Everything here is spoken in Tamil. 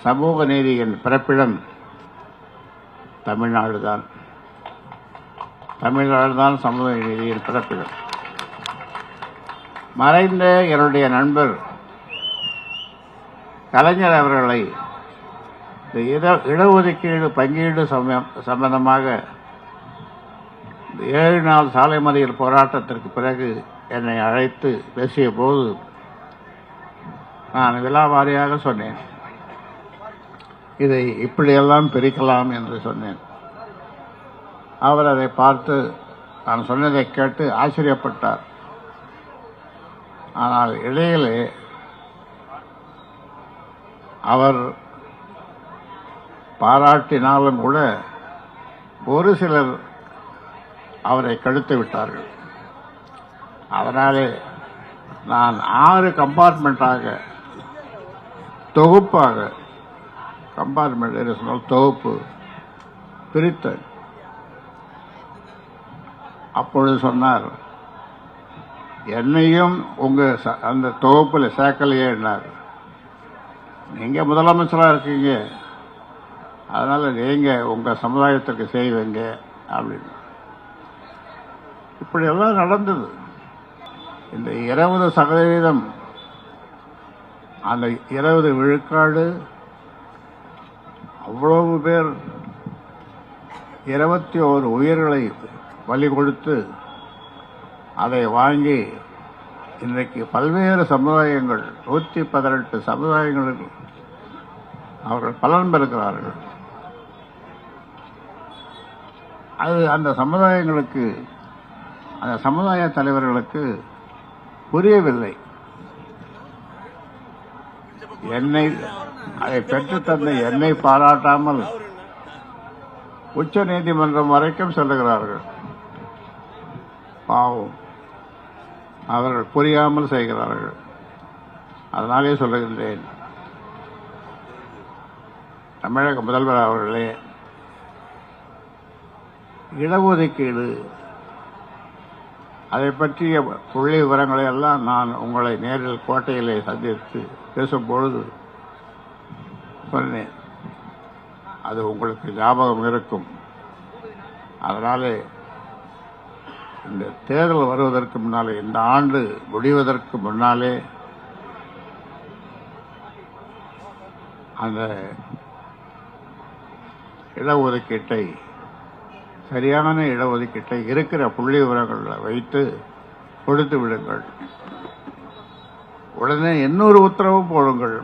சமூக நீதியின் பிறப்பிடம் தமிழ்நாடு தான். தமிழ்நாடு தான் சமூக நீதியின் பிறப்பிடம். மறைந்த என்னுடைய நண்பர் கலைஞர் அவர்களை இடஒதுக்கீடு பங்கீடு சம்பந்தமாக 7 நாள் சாலை மறியல் போராட்டத்திற்கு பிறகு என்னை அழைத்து பேசிய போது நான் விலாவாரியாக சொன்னேன், இதை இப்படியெல்லாம் பிரிக்கலாம் என்று சொன்னேன். அவர் அதை பார்த்து நான் சொன்னதை கேட்டு ஆச்சரியப்பட்டார். ஆனால் இடையிலே அவர் பாராட்டினாலும் கூட ஒரு சிலர் அவரை கெடுத்து விட்டார்கள். அதனாலே நான் 6 கம்பார்ட்மெண்ட்டாக தொகுப்பாக தொகுப்பு பிரித்தேன். அப்பொழுது சொன்னார், என்னையும் உங்க அந்த தொகுப்பில் சேர்க்கலையே என்னார். நீங்க முதலமைச்சராக இருக்கீங்க, அதனால நீங்க உங்க சமுதாயத்திற்கு செய்வீங்க அப்படின்னு. இப்படியெல்லாம் நடந்தது. இந்த 20% அந்த 20 விழுக்காடு அவ்வளவு பேர் 21 உயிர்களை பலி கொடுத்து அதை வாங்கி இன்றைக்கு பல்வேறு சமுதாயங்கள் 118 சமுதாயங்களுக்கு அவர்கள் பலன் பெறுகிறார்கள். அது அந்த சமுதாயங்களுக்கு, அந்த சமுதாய தலைவர்களுக்கு புரியவில்லை. அதை பெற்றுத்தந்த என்னை பாராட்டாமல் உச்ச நீதிமன்றம் வரைக்கும் செல்லுகிறார்கள். பாவம், அவர்கள் புரியாமல் செய்கிறார்கள். அதனாலே சொல்லுகின்றேன், தமிழக முதல்வர் அவர்களே, இடஒதுக்கீடு அதை பற்றிய புள்ளி விவரங்களை எல்லாம் நான் உங்களை நேரில் கோட்டையிலே சந்தித்து பேசும்பொழுது சொன்னேன். அது உங்களுக்கு ஞாபகம் இருக்கும். அதனாலே இந்த தேர்தல் வருவதற்கு முன்னாலே, இந்த ஆண்டு முடிவதற்கு முன்னாலே அந்த இடஒதுக்கீட்டை, சரியான இடஒதுக்கீட்டை இருக்கிற புள்ளி விவரங்களில் வைத்து கொடுத்து விடுங்கள். உடனே இன்னொரு உத்தரவும் போடுங்கள்.